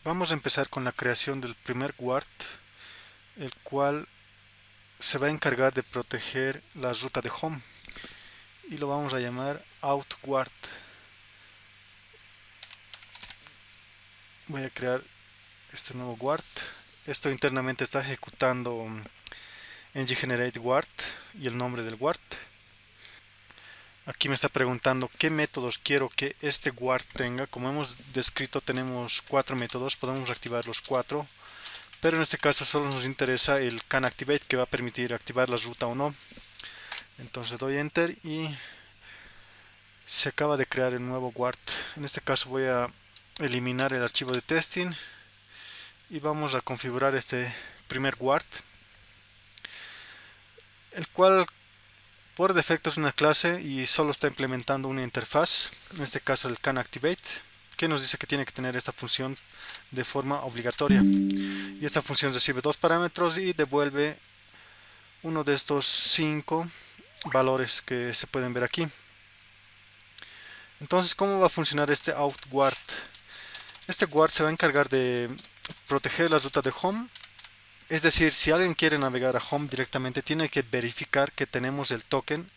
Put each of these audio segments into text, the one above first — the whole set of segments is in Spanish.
Vamos a empezar con la creación del primer guard, el cual se va a encargar de proteger la ruta de home y lo vamos a llamar outguard. Voy a crear este nuevo guard. Esto internamente está ejecutando ngGenerate guard y el nombre del guard. Aquí me está preguntando qué métodos quiero que este guard tenga. Como hemos descrito, tenemos 4 métodos, podemos activar los 4, pero en este caso solo nos interesa el canActivate, que va a permitir activar la ruta o no. Entonces doy enter y se acaba de crear el nuevo guard. En este caso voy a eliminar el archivo de testing y vamos a configurar este primer guard, el cual por defecto es una clase y solo está implementando una interfaz, en este caso el canActivate, que nos dice que tiene que tener esta función de forma obligatoria. Y esta función recibe dos parámetros y devuelve uno de estos 5 valores que se pueden ver aquí. Entonces, ¿cómo va a funcionar este outguard? Este guard se va a encargar de proteger la ruta de home. Es decir, si alguien quiere navegar a home directamente, tiene que verificar que tenemos el token,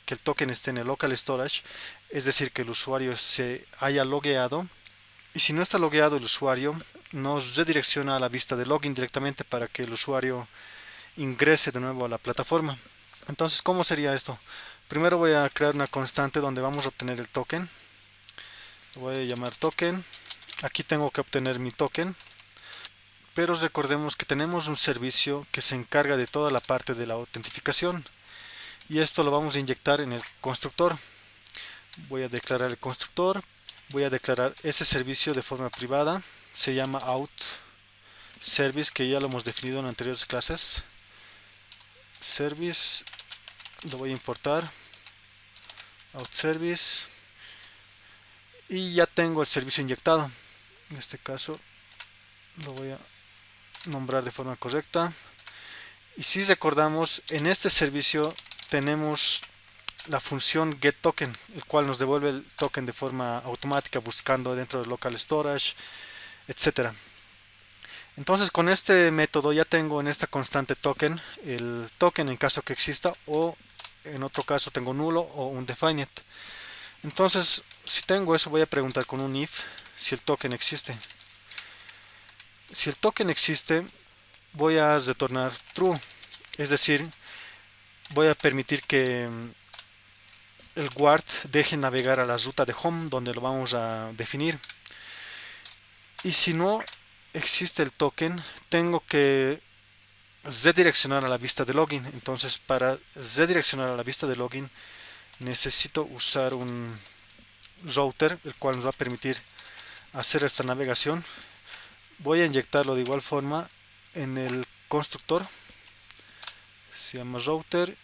que el token esté en el local storage, es decir, que el usuario se haya logueado. Y si no está logueado el usuario, nos redirecciona a la vista de login directamente para que el usuario ingrese de nuevo a la plataforma. Entonces, ¿cómo sería esto? Primero voy a crear una constante donde vamos a obtener el token. Lo voy a llamar token. Aquí tengo que obtener mi token. Pero recordemos que tenemos un servicio que se encarga de toda la parte de la autentificación. Y esto lo vamos a inyectar en el constructor. Voy a declarar el constructor. Voy a declarar ese servicio de forma privada. Se llama out service, que ya lo hemos definido en anteriores clases. Service, lo voy a importar. Out service. Y ya tengo el servicio inyectado. En este caso lo voy a nombrar de forma correcta. Y si recordamos, en este servicio tenemos la función getToken, el cual nos devuelve el token de forma automática buscando dentro del local storage, etcétera. Entonces, con este método ya tengo en esta constante token el token en caso que exista, o en otro caso tengo nulo o un defined. Entonces, si tengo eso, voy a preguntar con un if si el token existe. Si el token existe, voy a retornar true, es decir, voy a permitir que el guard deje navegar a la ruta de home donde lo vamos a definir. Y si no existe el token, tengo que redireccionar a la vista de login. Entonces, para redireccionar a la vista de login necesito usar un router, el cual nos va a permitir hacer esta navegación. Voy a inyectarlo de igual forma en el constructor. Se llama router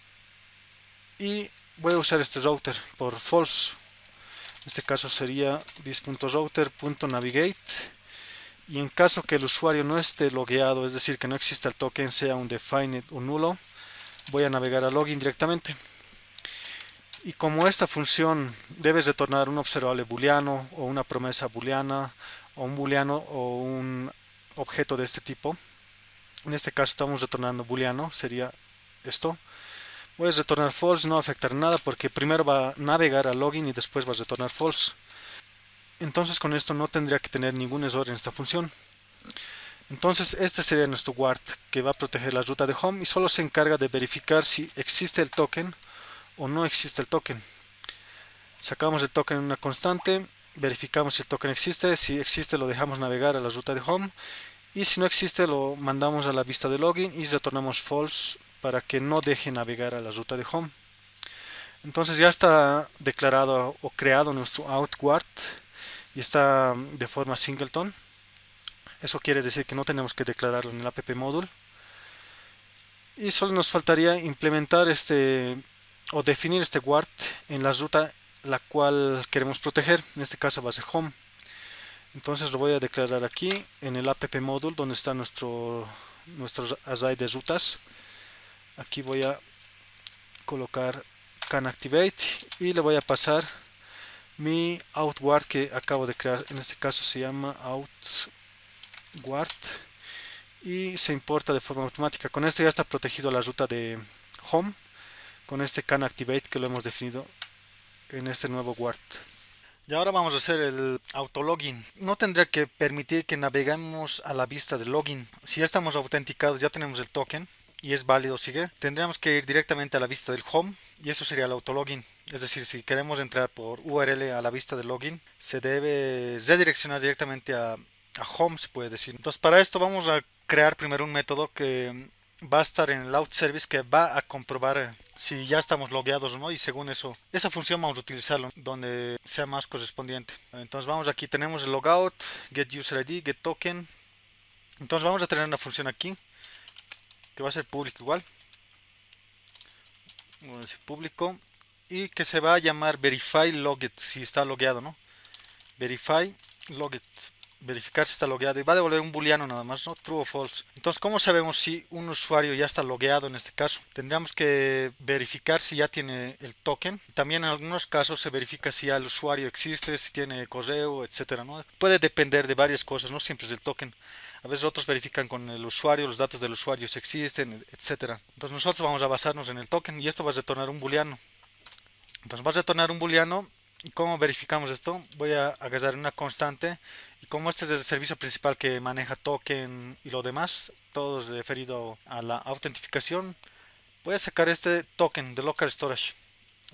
y voy a usar este router por false. En este caso sería this.router.navigate, y en caso que el usuario no esté logueado, es decir, que no exista el token, sea un defined o nulo, voy a navegar a login directamente. Y como esta función debe retornar un observable booleano o una promesa booleana o un booleano o un objeto de este tipo, en este caso estamos retornando booleano, sería esto. Voy a retornar false, no va a afectar nada porque primero va a navegar a login y después va a retornar false. Entonces con esto no tendría que tener ningún error en esta función. Entonces este sería nuestro guard, que va a proteger la ruta de home y solo se encarga de verificar si existe el token o no existe el token. Sacamos el token en una constante, verificamos si el token existe. Si existe, lo dejamos navegar a la ruta de home, y si no existe, lo mandamos a la vista de login y retornamos false para que no deje navegar a la ruta de home. Entonces ya está declarado o creado nuestro outguard y está de forma singleton. Eso quiere decir que no tenemos que declararlo en el app module. Y solo nos faltaría implementar o definir este guard en la ruta la cual queremos proteger. En este caso va a ser home. Entonces lo voy a declarar aquí en el app module donde está nuestro array de rutas. Aquí voy a colocar canActivate y le voy a pasar mi outguard que acabo de crear. En este caso se llama guard y se importa de forma automática. Con esto ya está protegido la ruta de home con este can activate que lo hemos definido en este nuevo guard. Y ahora vamos a hacer el autologin. No tendrá que permitir que naveguemos a la vista de login. Si ya estamos autenticados, ya tenemos el token y es válido, sigue. Tendríamos que ir directamente a la vista del home y eso sería el autologin. Es decir, si queremos entrar por URL a la vista de login, se debe redireccionar directamente a home, se puede decir. Entonces, para esto vamos a crear primero un método que va a estar en el out service que va a comprobar si ya estamos logueados o no y según eso, esa función vamos a utilizarlo donde sea más correspondiente. Entonces vamos aquí, tenemos el logout, get user ID, get token. Entonces vamos a tener una función aquí que va a ser público igual. Vamos a decir público y que se va a llamar verify logged si está logueado, ¿no? Verify logged, verificar si está logueado y va a devolver un booleano nada más, ¿no? True o false. Entonces, ¿cómo sabemos si un usuario ya está logueado en este caso? Tendríamos que verificar si ya tiene el token. También en algunos casos se verifica si ya el usuario existe, si tiene correo, etcétera, ¿no? Puede depender de varias cosas, no siempre es el token. A veces otros verifican con el usuario, los datos del usuario si existen, etcétera. Entonces nosotros vamos a basarnos en el token y esto va a retornar un booleano. Entonces va a retornar un booleano. ¿Y cómo verificamos esto? Voy a agarrar una constante y como este es el servicio principal que maneja token y lo demás, todo es referido a la autentificación, voy a sacar este token de local storage.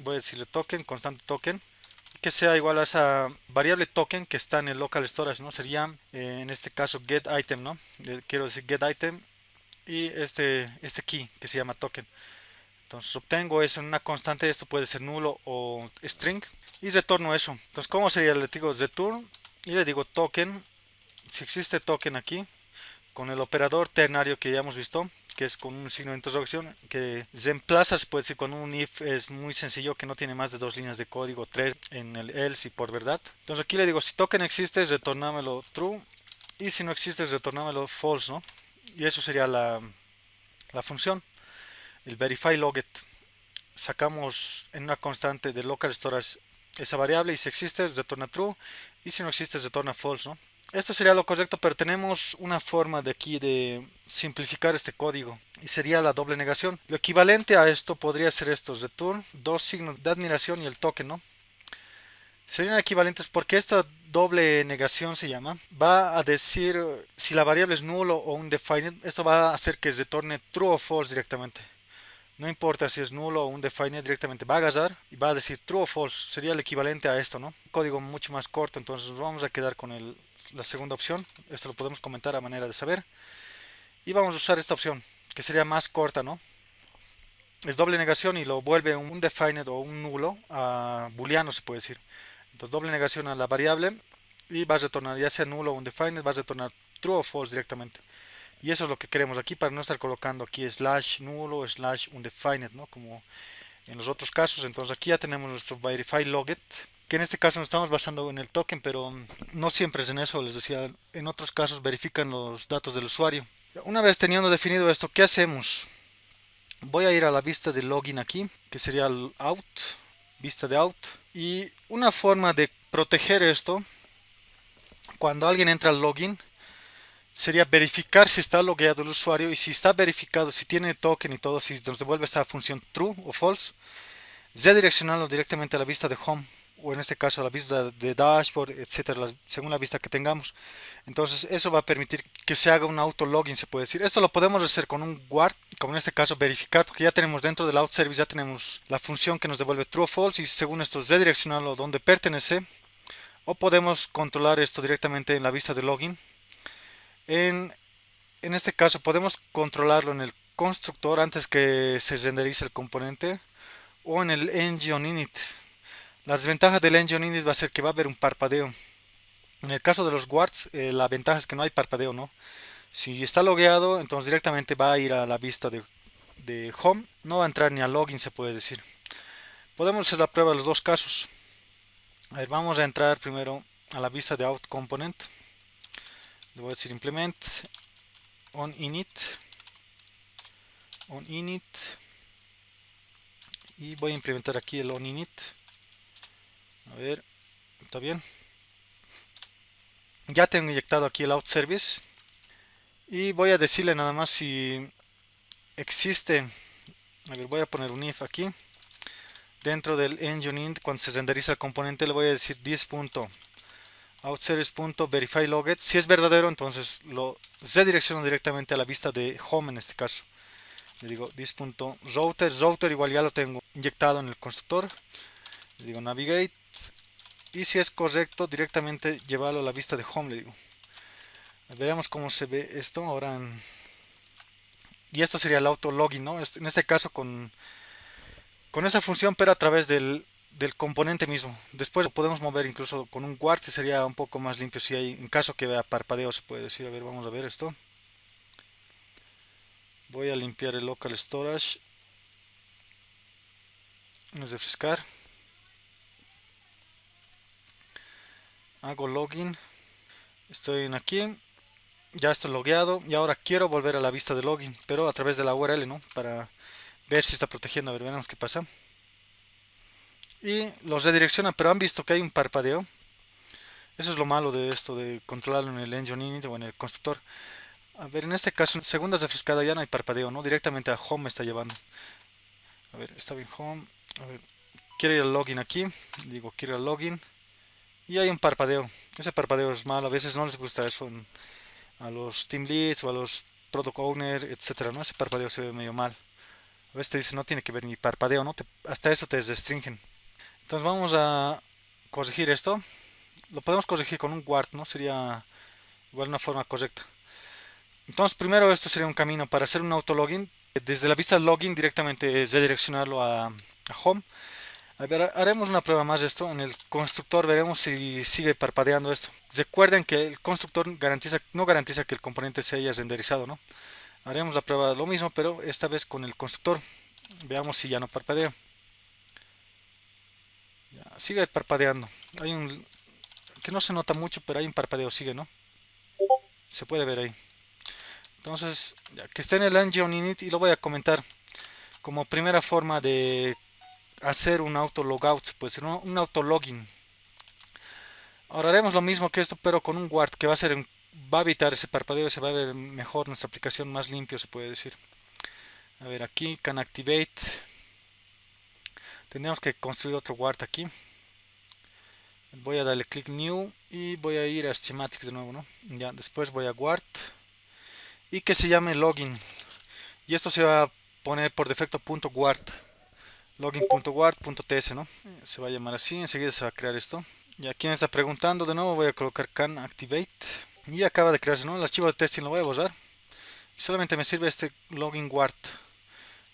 Voy a decirle token, constante token, que sea igual a esa variable token que está en el local storage, ¿no? Sería en este caso get item, ¿no? Quiero decir get item y este key que se llama token. Entonces obtengo eso en una constante, esto puede ser nulo o string y retorno eso. Entonces, ¿cómo sería? Le digo return y le digo token. Si existe token aquí, con el operador ternario que ya hemos visto, que es con un signo de interrogación, que reemplaza, se puede decir, con un if es muy sencillo, que no tiene más de dos líneas de código, tres en el else y por verdad. Entonces aquí le digo, si token existe, retornámelo true, y si no existe, retornámelo false, ¿no? Y eso sería la función, el verify logged. Sacamos en una constante de local storage esa variable y si existe retorna true y si no existe retorna false, ¿no? Esto sería lo correcto, pero tenemos una forma de aquí de simplificar este código y sería la doble negación. Lo equivalente a esto podría ser esto, return, dos signos de admiración y el token, ¿no? Serían equivalentes porque esta doble negación se llama, va a decir si la variable es nulo o undefined, esto va a hacer que retorne true o false directamente. No importa si es nulo o undefined, directamente va a agarrar y va a decir true o false. Sería el equivalente a esto, ¿no? Código mucho más corto, entonces vamos a quedar con la segunda opción. Esto lo podemos comentar a manera de saber. Y vamos a usar esta opción, que sería más corta, ¿no? Es doble negación y lo vuelve un undefined o un nulo a booleano, se puede decir. Entonces doble negación a la variable y va a retornar, ya sea nulo o undefined, va a retornar true o false directamente. Y eso es lo que queremos aquí para no estar colocando aquí slash nulo, slash undefined, ¿no? Como en los otros casos. Entonces aquí ya tenemos nuestro verify logged, que en este caso nos estamos basando en el token, pero no siempre es en eso. Les decía, en otros casos verifican los datos del usuario. Una vez teniendo definido esto, ¿qué hacemos? Voy a ir a la vista de login aquí, que sería el out, vista de out. Y una forma de proteger esto, cuando alguien entra al login, sería verificar si está logueado el usuario y si está verificado, si tiene token y todo, si nos devuelve esta función true o false, redireccionarlo directamente a la vista de home o en este caso a la vista de dashboard, etcétera, según la vista que tengamos. Entonces eso va a permitir que se haga un auto login, se puede decir. Esto lo podemos hacer con un guard, como en este caso verificar, porque ya tenemos dentro del out service, ya tenemos la función que nos devuelve true o false y según esto redireccionarlo donde pertenece. O podemos controlar esto directamente en la vista de login. En, en este caso podemos controlarlo en el constructor antes que se renderice el componente o en el engine init. La desventaja del engine init va a ser que va a haber un parpadeo. En el caso de los guards, la ventaja es que no hay parpadeo, ¿no? Si está logueado, entonces directamente va a ir a la vista de home, no va a entrar ni a login, se puede decir. Podemos hacer la prueba de los dos casos. A ver, vamos a entrar primero a la vista de out component. Le voy a decir implement on init y voy a implementar aquí el on init. A ver, está bien. Ya tengo inyectado aquí el out service y voy a decirle nada más si existe. A ver, voy a poner un if aquí dentro del engine int. Cuando se renderiza el componente le voy a decir this.outSeries.verifyLogged. Si es verdadero, entonces lo redirecciono directamente a la vista de home en este caso. Le digo this.router igual ya lo tengo inyectado en el constructor. Le digo navigate, y si es correcto directamente llevarlo a la vista de home, le digo. Veremos cómo se ve esto ahora y esto sería el auto login, ¿no? En este caso con esa función, pero a través del componente mismo. Después lo podemos mover incluso con un guard y sería un poco más limpio si hay, en caso que vea parpadeo, se puede decir. A ver, vamos a ver esto. Voy a limpiar el local storage. Es refrescar. Hago login. Estoy en aquí. Ya estoy logueado y ahora quiero volver a la vista de login, pero a través de la URL, ¿no? Para ver si está protegiendo. A ver, veremos qué pasa. Y los redirecciona, pero han visto que hay un parpadeo. Eso es lo malo de esto, de controlarlo en el engine init o en el constructor. A ver, en este caso, en segundas refrescada ya no hay parpadeo, ¿no? Directamente a home me está llevando. A ver, está bien home. A ver, quiero ir al login aquí. Digo, quiero ir al login. Y hay un parpadeo. Ese parpadeo es malo. A veces no les gusta eso a los team leads o a los product owner, etcétera, ¿no? Ese parpadeo se ve medio mal. A veces te dicen no tiene que ver ni parpadeo, ¿no? Hasta eso te restringen. Entonces vamos a corregir esto. Lo podemos corregir con un guard, ¿no? Sería igual una forma correcta. Entonces primero esto sería un camino para hacer un autologin. Desde la vista login directamente redireccionarlo a home. A ver, haremos una prueba más de esto. En el constructor veremos si sigue parpadeando esto. Recuerden que el constructor no garantiza que el componente se haya renderizado, ¿no? Haremos la prueba de lo mismo, pero esta vez con el constructor. Veamos si ya no parpadea. Ya, sigue parpadeando. Hay un que no se nota mucho, pero hay un parpadeo, sigue, ¿no? Se puede ver ahí. Entonces, ya que esté en el engine init y lo voy a comentar como primera forma de hacer un auto logout, pues un auto login. Ahora haremos lo mismo que esto, pero con un guard que va a evitar ese parpadeo y se va a ver mejor nuestra aplicación, más limpio se puede decir. A ver, aquí can activate. Tendríamos que construir otro guard aquí. Voy a darle click new y voy a ir a schematics de nuevo, ¿no? Ya, después voy a guard y que se llame login. Y esto se va a poner por defecto .guard. Login.guard.ts, ¿no? Se va a llamar así, enseguida se va a crear esto. Y aquí me está preguntando, de nuevo voy a colocar can activate. Y acaba de crearse, ¿no? El archivo de testing lo voy a borrar. Y solamente me sirve este login guard.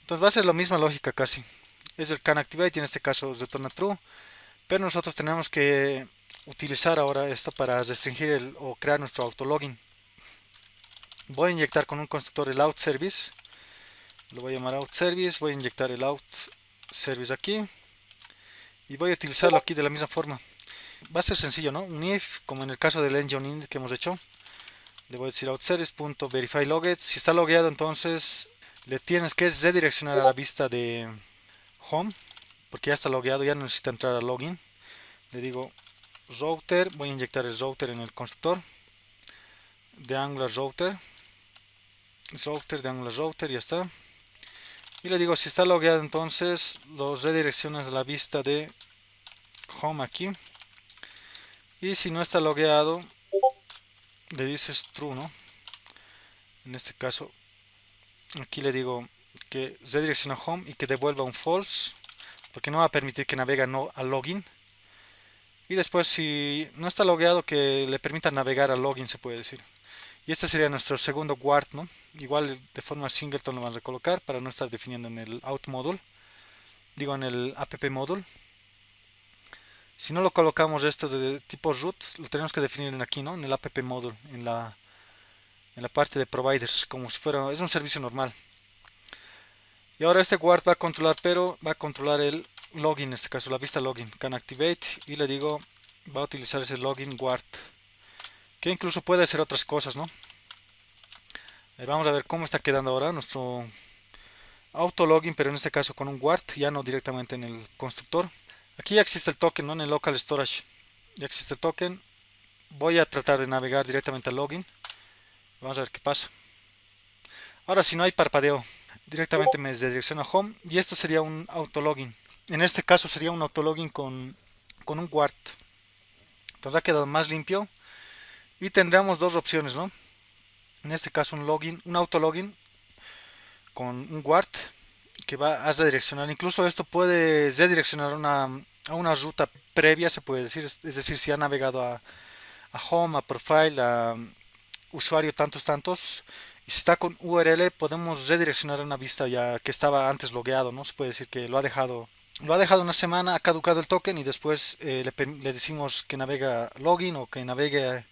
Entonces va a ser la misma lógica casi. Es el can activate y en este caso retorna true. Pero nosotros tenemos que utilizar ahora esto para restringir o crear nuestro autologin. Voy a inyectar con un constructor el out service. Lo voy a llamar out service. Voy a inyectar el out service aquí. Y voy a utilizarlo aquí de la misma forma. Va a ser sencillo, ¿no? Un if, como en el caso del engine init que hemos hecho. Le voy a decir outSeries.verifyLogged. Si está logueado, entonces le tienes que redireccionar a la vista de home, porque ya está logueado, ya no necesita entrar a login. Le digo router, voy a inyectar el router en el constructor de Angular router de Angular router, ya está. Y le digo si está logueado, entonces lo redireccionas a la vista de home aquí. Y si no está logueado, le dices true, ¿no? En este caso, aquí le digo que redirecciona home y que devuelva un false, porque no va a permitir que navegue no a login. Y después, si no está logueado, que le permita navegar a login, se puede decir. Y este sería nuestro segundo guard, ¿no? Igual de forma singleton lo vamos a colocar para no estar definiendo en el out module, digo en el app module. Si no lo colocamos esto de tipo root, lo tenemos que definir en aquí, ¿no? En el app module, en la parte de providers, como si fuera, es un servicio normal. Y ahora este guard va a controlar, pero va a controlar el login, en este caso la vista login, can activate, y le digo, va a utilizar ese login guard, que incluso puede hacer otras cosas, ¿no? Vamos a ver cómo está quedando ahora nuestro auto login, pero en este caso con un guard, ya no directamente en el constructor. Aquí ya existe el token, ¿no? En el local storage, ya existe el token. Voy a tratar de navegar directamente al login. Vamos a ver qué pasa. Ahora si no hay parpadeo, directamente me redirecciona a Home y esto sería un autologin. En este caso sería un autologin con un Word. Entonces ha quedado más limpio y tendríamos dos opciones, ¿no? En este caso un login, un autologin con un Word que va a redireccionar. Incluso esto puede redireccionar a una ruta previa, se puede decir. Es decir, si ha navegado a Home, a Profile, a usuario tantos, y si está con URL, podemos redireccionar a una vista ya que estaba antes logueado, ¿no? Se puede decir que lo ha dejado una semana, ha caducado el token y después le decimos que navega login o que navegue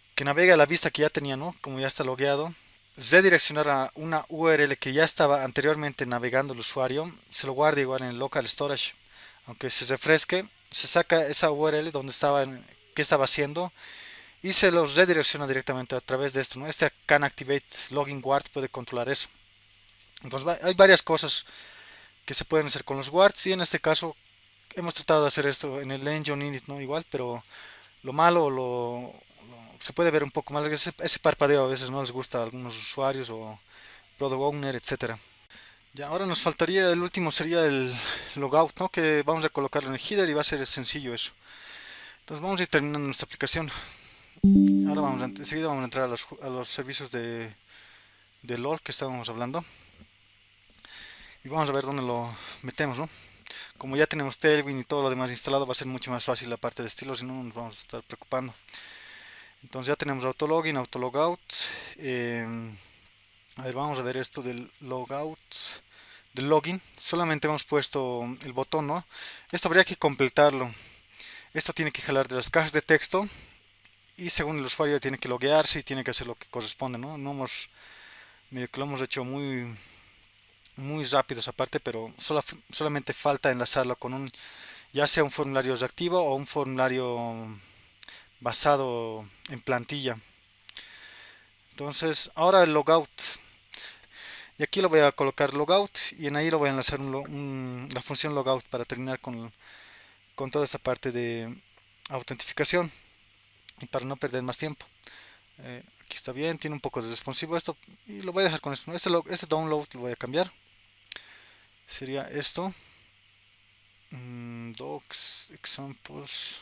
a la vista que ya tenía, ¿no? Como ya está logueado. Redireccionar a una URL que ya estaba anteriormente navegando el usuario, se lo guarda igual en el local storage. Aunque se refresque, se saca esa URL donde estaba, que estaba haciendo y se los redirecciona directamente a través de esto, ¿no? Este can activate login guard puede controlar eso. Entonces hay varias cosas que se pueden hacer con los guards y en este caso hemos tratado de hacer esto en el engine init, ¿no? Igual, pero lo malo se puede ver un poco mal, ese parpadeo a veces no les gusta a algunos usuarios o product owner, etcétera. Ya, ahora nos faltaría el último, sería el logout, ¿no? Que vamos a colocarlo en el header y va a ser sencillo eso. Entonces vamos a ir terminando nuestra aplicación. Ahora enseguida vamos a entrar a los servicios de LOL que estábamos hablando y vamos a ver dónde lo metemos, ¿no? Como ya tenemos Tailwind y todo lo demás instalado, va a ser mucho más fácil la parte de estilos y no nos vamos a estar preocupando. Entonces ya tenemos autologin, autologout. eh, a ver, vamos a ver esto del logout, del login. Solamente hemos puesto el botón, ¿no? Esto habría que completarlo. Esto tiene que jalar de las cajas de texto y según el usuario tiene que loguearse y tiene que hacer lo que corresponde, ¿no? No hemos, medio que lo hemos hecho muy rápido esa parte, pero solamente falta enlazarlo con ya sea un formulario reactivo o un formulario basado en plantilla. Entonces, ahora el logout. Y aquí lo voy a colocar logout y en ahí lo voy a enlazar la función logout para terminar con toda esa parte de autentificación y para no perder más tiempo. Aquí está bien, tiene un poco de responsivo esto y lo voy a dejar con esto. Este download lo voy a cambiar. Sería esto. Docs, examples.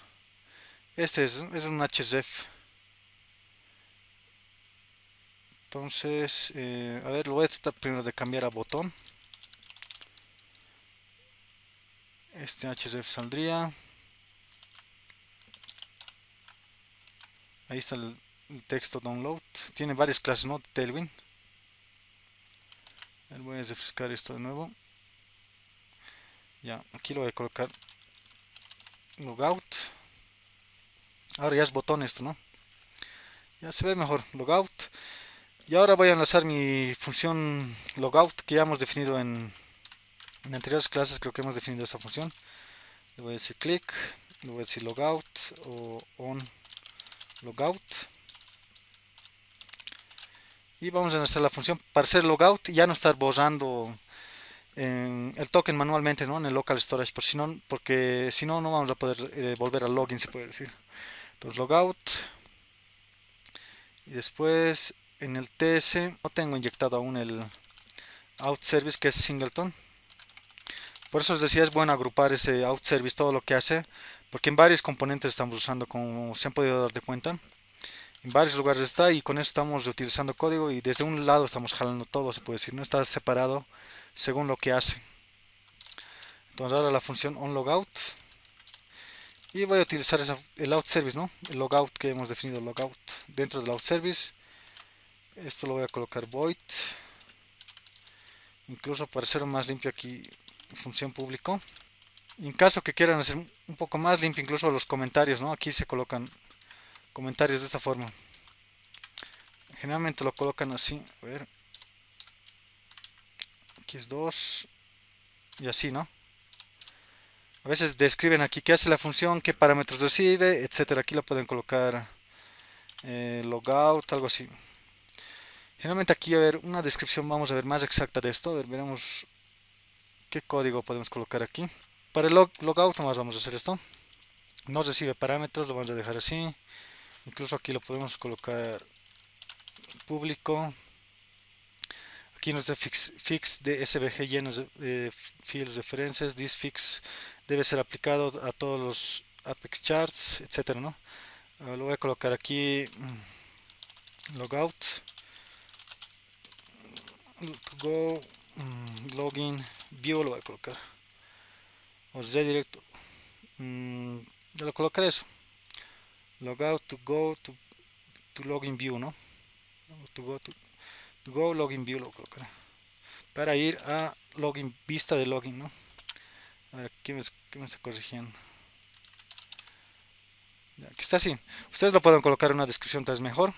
Este es un href. Entonces, a ver, lo voy a tratar primero de cambiar a botón. Este href saldría. Ahí está el texto download. Tiene varias clases, ¿no? Tailwind. A ver, voy a refrescar esto de nuevo. Ya, aquí lo voy a colocar logout. Ahora ya es botón esto, ¿no? Ya se ve mejor, logout. Y ahora voy a enlazar mi función logout que ya hemos definido en anteriores clases, creo que hemos definido esta función. Le voy a decir click, le voy a decir logout o on logout. Y vamos a enlazar la función para hacer logout y ya no estar borrando el token manualmente, ¿no? En el local storage, porque si no, no vamos a poder volver al login, se puede decir. Entonces logout y después en el TS no tengo inyectado aún el out service que es singleton. Por eso os decía, es bueno agrupar ese out service, todo lo que hace, porque en varios componentes estamos usando, como se han podido dar de cuenta. En varios lugares está y con eso estamos reutilizando código y desde un lado estamos jalando todo, se puede decir, no está separado según lo que hace. Entonces ahora la función onLogout y voy a utilizar el out service, ¿no? El logout que hemos definido, logout dentro del out service. Esto lo voy a colocar void, incluso para ser más limpio aquí, función público. En caso que quieran hacer un poco más limpio, incluso los comentarios, ¿no? Aquí se colocan comentarios de esta forma. Generalmente lo colocan así, a ver, aquí es 2 y así, ¿no? A veces describen aquí qué hace la función, qué parámetros recibe, etcétera. Aquí lo pueden colocar logout, algo así. Generalmente aquí a ver una descripción, vamos a ver más exacta de esto. A ver, veremos qué código podemos colocar aquí. Para el logout nomás vamos a hacer esto. No recibe parámetros, lo vamos a dejar así. Incluso aquí lo podemos colocar público. aquí nos da fix de SVG llenos de fields references. This fix debe ser aplicado a todos los Apex charts, etcétera, ¿no? Lo voy a colocar aquí, logout, to go, login, view lo voy a colocar, o redirect, ya lo colocaré eso, logout, to login view, ¿no? To go login view lo colocaré, para ir a login, vista de login, ¿no? A ver, ¿qué me está corrigiendo? Aquí está así. Ustedes lo pueden colocar en una descripción tal vez mejor,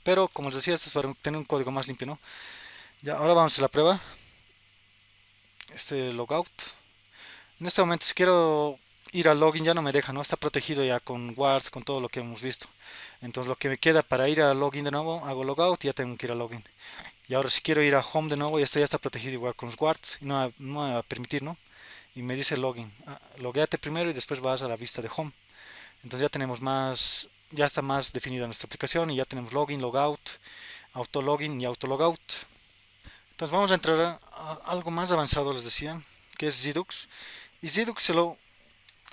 pero como les decía, esto es para tener un código más limpio, ¿no? Ya, ahora vamos a la prueba. Este logout. En este momento, si quiero ir al login, ya no me deja, ¿no? Está protegido ya con wards, con todo lo que hemos visto. Entonces, lo que me queda para ir al login de nuevo, hago logout y ya tengo que ir al login. Y ahora, si quiero ir a home de nuevo, ya está protegido igual con los wards y no me va a permitir, ¿no? Y me dice login. Logueate primero y después vas a la vista de home. Entonces ya tenemos más, ya está más definida nuestra aplicación y ya tenemos login, logout, auto login y auto logout. Entonces vamos a entrar a algo más avanzado, les decía, que es Redux. Y Redux se lo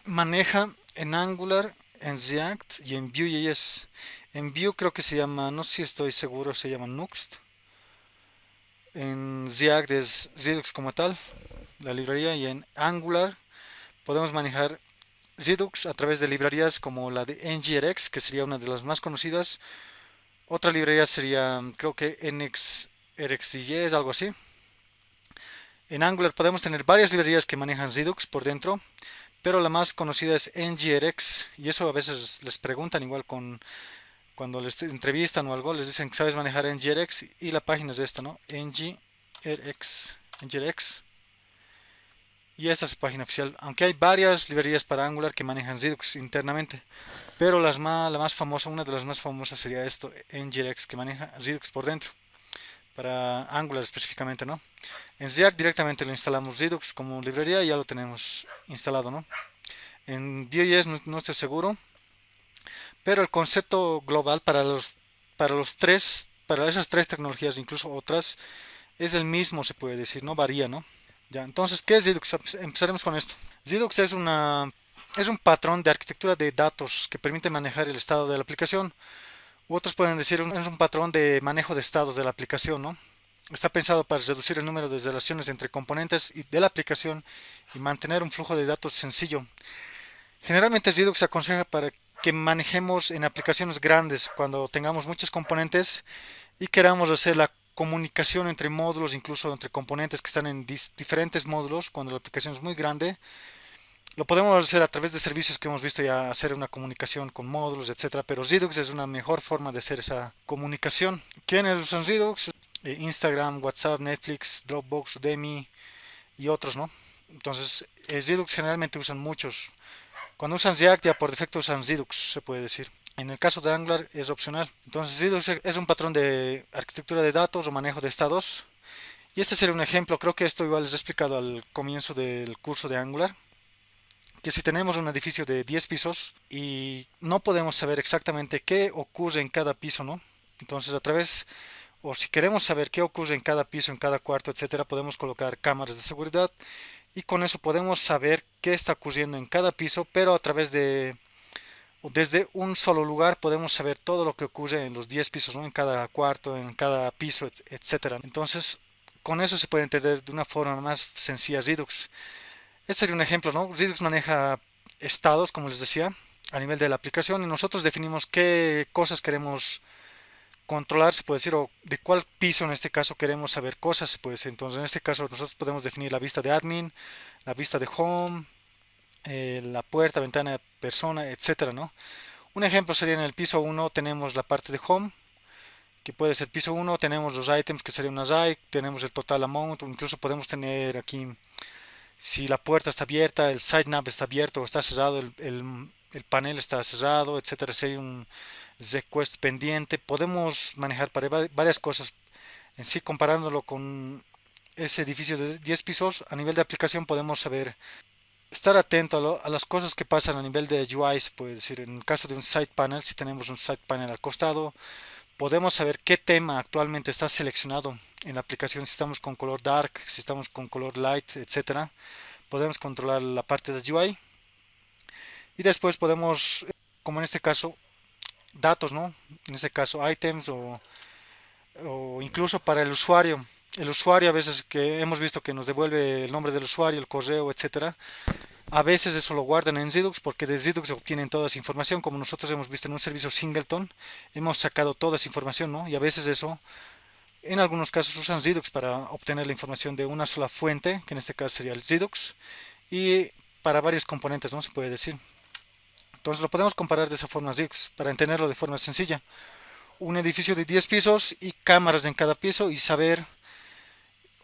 maneja en Angular, en React y en Vue.js. En Vue creo que se llama, no sé si estoy seguro, se llama Nuxt. En React es Redux como tal, la librería, y en Angular podemos manejar Redux a través de librerías como la de NGRX, que sería una de las más conocidas. Otra librería sería, creo que NXRxJS, algo así. En Angular podemos tener varias librerías que manejan Redux por dentro, pero la más conocida es NGRX, y eso a veces les preguntan igual cuando les entrevistan o algo, les dicen que sabes manejar NGRX y la página es esta, ¿no? NGRX. Y esta es su página oficial, aunque hay varias librerías para Angular que manejan Redux internamente, pero la más famosa, una de las más famosas sería esto, NGRX, que maneja Redux por dentro, para Angular específicamente, ¿no? En React directamente lo instalamos Redux como librería y ya lo tenemos instalado, ¿no? En Vue.js no estoy seguro, pero el concepto global para esas tres tecnologías, incluso otras, es el mismo, se puede decir, no varía, ¿no? Ya, entonces, ¿qué es Redux? Empezaremos con esto. Redux es un patrón de arquitectura de datos que permite manejar el estado de la aplicación. U otros pueden decir es un patrón de manejo de estados de la aplicación, ¿no? Está pensado para reducir el número de relaciones entre componentes de la aplicación y mantener un flujo de datos sencillo. Generalmente Redux se aconseja para que manejemos en aplicaciones grandes cuando tengamos muchos componentes y queramos hacer la comunicación entre módulos, incluso entre componentes que están en diferentes módulos, cuando la aplicación es muy grande. Lo podemos hacer a través de servicios que hemos visto ya, hacer una comunicación con módulos, etcétera, pero Redux es una mejor forma de hacer esa comunicación. ¿Quiénes usan Redux? Instagram, WhatsApp, Netflix, Dropbox, Udemy y otros, ¿no? Entonces, Redux generalmente usan muchos. Cuando usan React ya por defecto usan Redux, se puede decir. En el caso de Angular es opcional. Entonces Redux es un patrón de arquitectura de datos o manejo de estados. Y este sería un ejemplo, creo que esto igual les he explicado al comienzo del curso de Angular, que si tenemos un edificio de 10 pisos y no podemos saber exactamente qué ocurre en cada piso, ¿no? Entonces a través, o si queremos saber qué ocurre en cada piso, en cada cuarto, etcétera, podemos colocar cámaras de seguridad y con eso podemos saber qué está ocurriendo en cada piso, pero a través de o desde un solo lugar podemos saber todo lo que ocurre en los 10 pisos, ¿no? En cada cuarto, en cada piso, etcétera. Entonces, con eso se puede entender de una forma más sencilla Redux. Este sería un ejemplo, ¿no? Redux maneja estados, como les decía, a nivel de la aplicación y nosotros definimos qué cosas queremos controlar, se puede decir, o de cuál piso en este caso queremos saber cosas, se puede decir. Entonces, en este caso nosotros podemos definir la vista de admin, la vista de home, la puerta, ventana, persona, etcétera, ¿no? Un ejemplo sería en el piso uno tenemos la parte de home, que puede ser piso uno tenemos los items que sería una array, tenemos el total amount, o incluso podemos tener aquí si la puerta está abierta, el side nav está abierto o está cerrado, el panel está cerrado, etcétera. Si hay un request pendiente, podemos manejar para varias cosas. En sí, comparándolo con ese edificio de 10 pisos, a nivel de aplicación podemos saber estar atento a las cosas que pasan a nivel de UI, se puede decir, en el caso de un side panel, si tenemos un side panel al costado, podemos saber qué tema actualmente está seleccionado en la aplicación si estamos con color dark, si estamos con color light, etcétera. Podemos controlar la parte de UI y después podemos, como en este caso, datos, ¿no? En este caso items o incluso para el usuario. El usuario a veces que hemos visto que nos devuelve el nombre del usuario, el correo, etcétera. A veces eso lo guardan en Zidux porque de Zidux obtienen toda esa información, como nosotros hemos visto en un servicio Singleton, hemos sacado toda esa información, ¿no? Y a veces eso, en algunos casos usan Zidux para obtener la información de una sola fuente, que en este caso sería el Zidux, y para varios componentes, ¿no? Se puede decir. Entonces lo podemos comparar de esa forma Zidux, para entenderlo de forma sencilla. Un edificio de 10 pisos y cámaras en cada piso y saber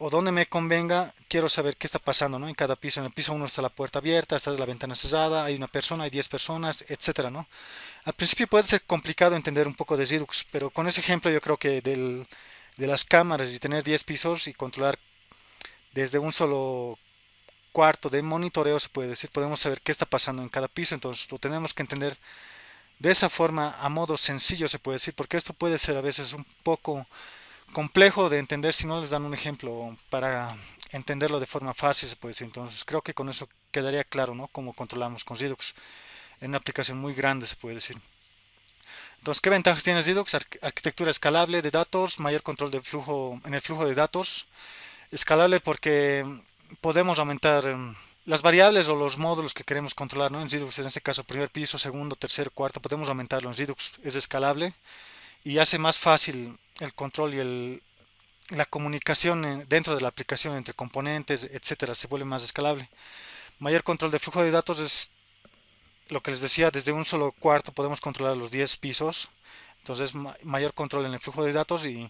o donde me convenga, quiero saber qué está pasando, ¿no? En cada piso. En el piso uno está la puerta abierta, está la ventana cerrada, hay una persona, hay 10 personas, etcétera, ¿no? Al principio puede ser complicado entender un poco de Redux, pero con ese ejemplo yo creo que de las cámaras y tener 10 pisos y controlar desde un solo cuarto de monitoreo, se puede decir, podemos saber qué está pasando en cada piso, entonces lo tenemos que entender de esa forma, a modo sencillo, se puede decir, porque esto puede ser a veces un poco complejo de entender si no les dan un ejemplo para entenderlo de forma fácil, se puede decir. Entonces, creo que con eso quedaría claro, ¿no? Cómo controlamos con Redux. En una aplicación muy grande, se puede decir. Entonces, ¿qué ventajas tiene Redux? Arquitectura escalable de datos, mayor control del flujo, en el flujo de datos. Escalable porque podemos aumentar las variables o los módulos que queremos controlar, ¿no? En Redux, en este caso, primer piso, segundo, tercer, cuarto, podemos aumentarlo en Redux. Es escalable y hace más fácil el control y la comunicación dentro de la aplicación entre componentes, etcétera, se vuelve más escalable. Mayor control de flujo de datos es lo que les decía, desde un solo cuarto podemos controlar los 10 pisos, entonces mayor control en el flujo de datos y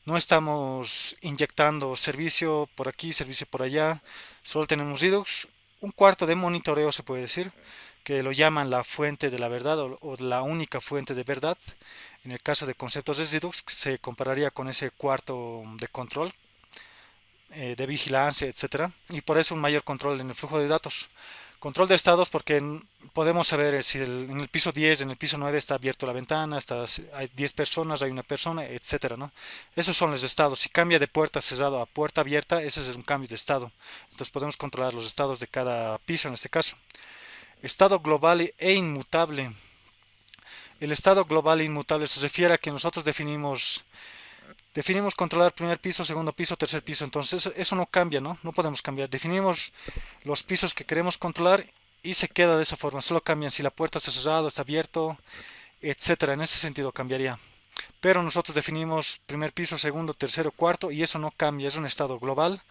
no estamos inyectando servicio por aquí, servicio por allá, solo tenemos Redux, un cuarto de monitoreo se puede decir, que lo llaman la fuente de la verdad o la única fuente de verdad. En el caso de conceptos de Redux se compararía con ese cuarto de control, de vigilancia, etcétera, y por eso un mayor control en el flujo de datos. Control de estados porque podemos saber si en el piso 10, en el piso 9 está abierto la ventana, hay 10 personas, hay una persona, etcétera, ¿no? Esos son los estados. Si cambia de puerta cerrado a puerta abierta, ese es un cambio de estado. Entonces podemos controlar los estados de cada piso en este caso. Estado global e inmutable. El estado global e inmutable se refiere a que nosotros definimos controlar primer piso, segundo piso, tercer piso. Entonces eso no cambia, ¿no? No podemos cambiar. Definimos los pisos que queremos controlar y se queda de esa forma. Solo cambian si la puerta está cerrada, está abierto, etcétera. En ese sentido cambiaría. Pero nosotros definimos primer piso, segundo, tercero, cuarto y eso no cambia. Es un estado global,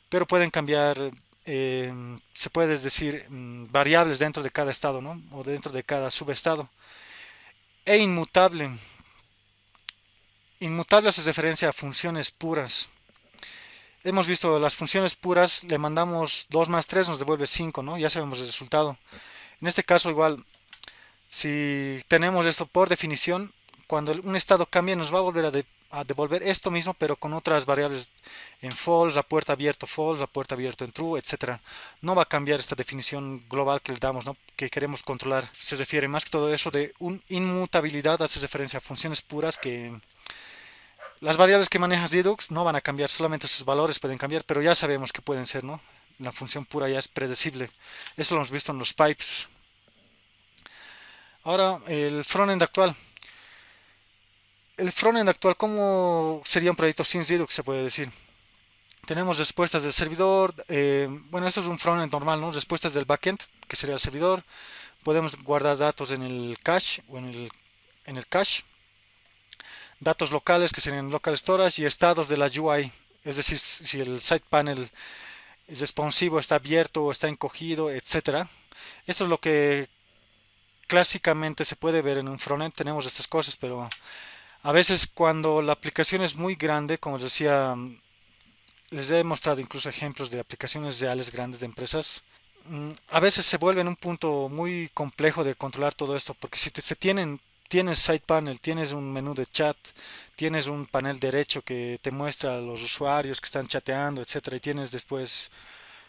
pero pueden cambiar, se puede decir, variables dentro de cada estado, ¿no? O dentro de cada subestado. E inmutable. Inmutable hace referencia a funciones puras. Hemos visto las funciones puras, le mandamos 2 más 3 nos devuelve 5, ¿no? Ya sabemos el resultado. En este caso igual, si tenemos esto por definición, cuando un estado cambia nos va a volver a devolver esto mismo, pero con otras variables en false, la puerta abierto en true, etcétera. No va a cambiar esta definición global que le damos, ¿no? Que queremos controlar. Se refiere más que todo eso de inmutabilidad, hace referencia a funciones puras que las variables que maneja Redux no van a cambiar, solamente sus valores pueden cambiar, pero ya sabemos que pueden ser, ¿no? La función pura ya es predecible. Eso lo hemos visto en los pipes. Ahora, el frontend actual. El frontend actual, ¿cómo sería un proyecto sin Redux? Se puede decir. Tenemos respuestas del servidor. Bueno, esto es un frontend normal, ¿no? Respuestas del backend, que sería el servidor. Podemos guardar datos en el cache o en el cache. Datos locales, que serían local storage, y estados de la UI. Es decir, si el site panel es responsivo, está abierto o está encogido, etcétera. Esto es lo que clásicamente se puede ver en un frontend. Tenemos estas cosas, pero a veces cuando la aplicación es muy grande, como les decía, les he mostrado incluso ejemplos de aplicaciones reales grandes de empresas. A veces se vuelve en un punto muy complejo de controlar todo esto, porque si tienes side panel, tienes un menú de chat, tienes un panel derecho que te muestra a los usuarios que están chateando, etcétera, y tienes después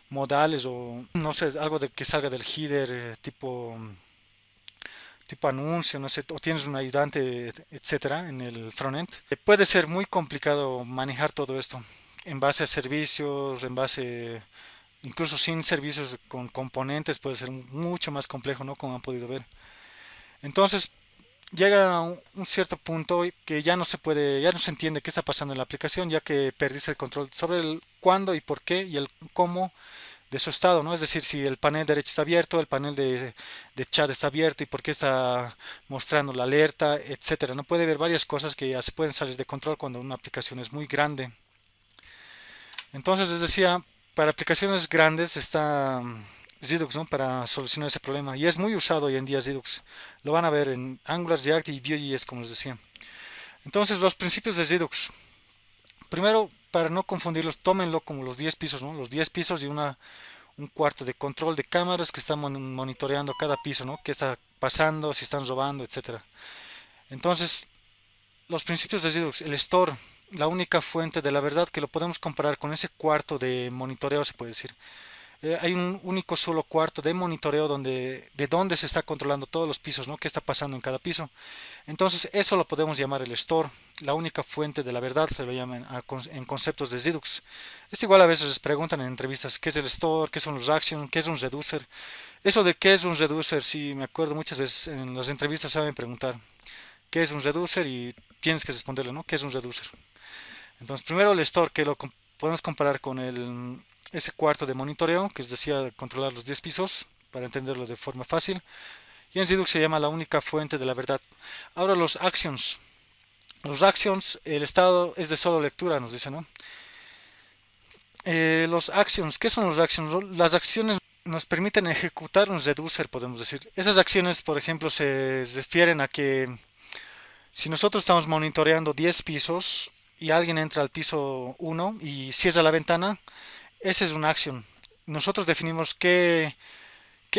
modales o no sé, algo de que salga del header, tipo tipo anuncio, no sé, o tienes un ayudante, etcétera, en el frontend. Puede ser muy complicado manejar todo esto en base a servicios, en base, incluso sin servicios con componentes, puede ser mucho más complejo, ¿no? Como han podido ver. Entonces, llega a un cierto punto que ya no se puede, ya no se entiende qué está pasando en la aplicación, ya que perdiste el control sobre el cuándo y por qué y el cómo de su estado, ¿no? Es decir, si el panel derecho está abierto, el panel de chat está abierto y por qué está mostrando la alerta, etcétera. No puede ver varias cosas que ya se pueden salir de control cuando una aplicación es muy grande. Entonces, les decía, para aplicaciones grandes está Redux, ¿no? Para solucionar ese problema. Y es muy usado hoy en día Redux. Lo van a ver en Angular, React y Vue.js, como les decía. Entonces, los principios de Redux. Primero, para no confundirlos, tómenlo como los 10 pisos, ¿no? Los 10 pisos y un cuarto de control de cámaras que están monitoreando cada piso, ¿no? Qué está pasando, si están robando, etcétera. Entonces, los principios de Redux, el store, la única fuente de la verdad que lo podemos comparar con ese cuarto de monitoreo, se puede decir. Hay un único solo cuarto de monitoreo de donde se está controlando todos los pisos, ¿no? ¿Qué está pasando en cada piso? Entonces, eso lo podemos llamar el store, la única fuente de la verdad, se lo llaman en conceptos de Redux. Esto igual a veces les preguntan en entrevistas, ¿qué es el store? ¿Qué son los actions? ¿Qué es un reducer? Eso de qué es un reducer, sí, me acuerdo muchas veces en las entrevistas saben preguntar, ¿qué es un reducer? Y tienes que responderle, ¿no? ¿Qué es un reducer? Entonces, primero el store, que lo podemos comparar con ese cuarto de monitoreo, que os decía controlar los 10 pisos, para entenderlo de forma fácil. Y en Redux se llama la única fuente de la verdad. Ahora los actions. Los actions, el estado es de solo lectura, nos dice, ¿no? Los actions, ¿qué son los actions? Las acciones nos permiten ejecutar un reducer, podemos decir. Esas acciones, por ejemplo, se refieren a que si nosotros estamos monitoreando 10 pisos y alguien entra al piso 1 y cierra la ventana, esa es una acción. Nosotros definimos qué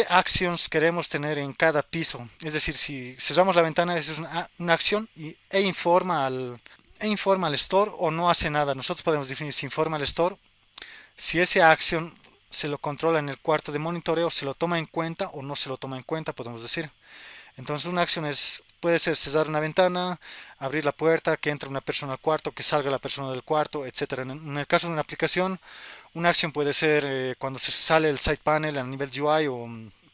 actions queremos tener en cada piso. Es decir, si cerramos la ventana, esa es una acción e informa al store o no hace nada. Nosotros podemos definir si informa al store, si esa acción se lo controla en el cuarto de monitoreo, se lo toma en cuenta o no se lo toma en cuenta, podemos decir. Entonces una acción puede ser cerrar una ventana, abrir la puerta, que entre una persona al cuarto, que salga la persona del cuarto, etcétera. En el caso de una aplicación, una acción puede ser cuando se sale el side panel a nivel UI o,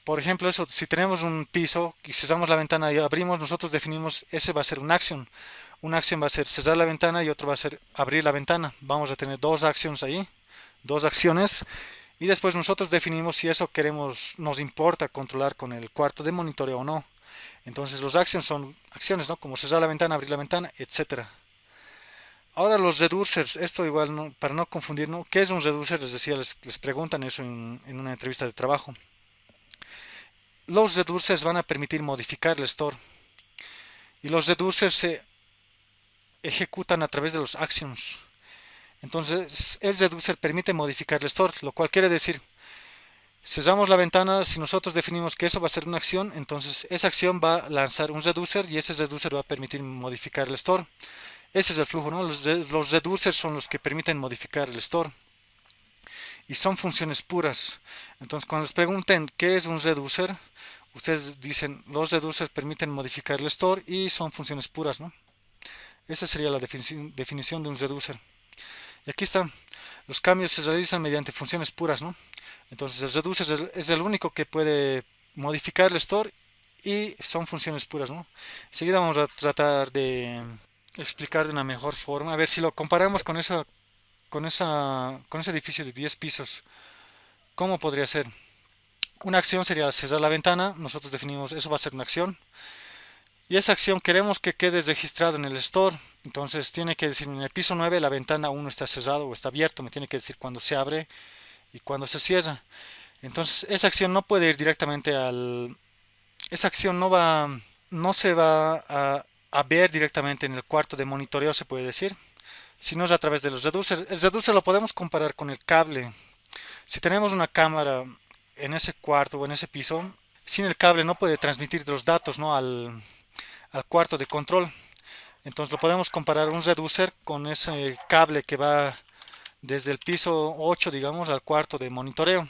por ejemplo, eso, si tenemos un piso y cerramos la ventana y abrimos, nosotros definimos, ese va a ser una acción. Una acción va a ser cerrar la ventana y otro va a ser abrir la ventana. Vamos a tener dos acciones ahí, dos acciones. Y después nosotros definimos si eso nos importa controlar con el cuarto de monitoreo o no. Entonces los actions son acciones, ¿no? Como cerrar la ventana, abrir la ventana, etcétera. Ahora los reducers, esto igual para no confundir, ¿no? ¿Qué es un reducer? Les decía, les preguntan eso en una entrevista de trabajo. Los reducers van a permitir modificar el store y los reducers se ejecutan a través de los actions. Entonces el reducer permite modificar el store, lo cual quiere decir, cerramos la ventana, si nosotros definimos que eso va a ser una acción, entonces esa acción va a lanzar un reducer y ese reducer va a permitir modificar el store. Ese es el flujo, ¿no? Los reducers son los que permiten modificar el store y son funciones puras. Entonces, cuando les pregunten qué es un reducer, ustedes dicen los reducers permiten modificar el store y son funciones puras, ¿no? Esa sería la definición de un reducer. Y aquí está, los cambios se realizan mediante funciones puras, ¿no? Entonces, el reducer es el único que puede modificar el store y son funciones puras, ¿no? Enseguida vamos a tratar de explicar de una mejor forma. A ver si lo comparamos con ese edificio de 10 pisos. ¿Cómo podría ser? Una acción sería cerrar la ventana. Nosotros definimos eso va a ser una acción. Y esa acción queremos que quede registrada en el store. Entonces tiene que decir en el piso 9 la ventana 1 está cerrado o está abierto. Me tiene que decir cuando se abre y cuando se cierra. Entonces esa acción no puede ir directamente esa acción no se va a ver directamente en el cuarto de monitoreo, se puede decir, sino es a través de los reducers. El reducer lo podemos comparar con el cable. Si tenemos una cámara en ese cuarto o en ese piso, sin el cable no puede transmitir los datos, ¿no? al cuarto de control. Entonces lo podemos comparar un reducer con ese cable que va desde el piso 8, digamos, al cuarto de monitoreo.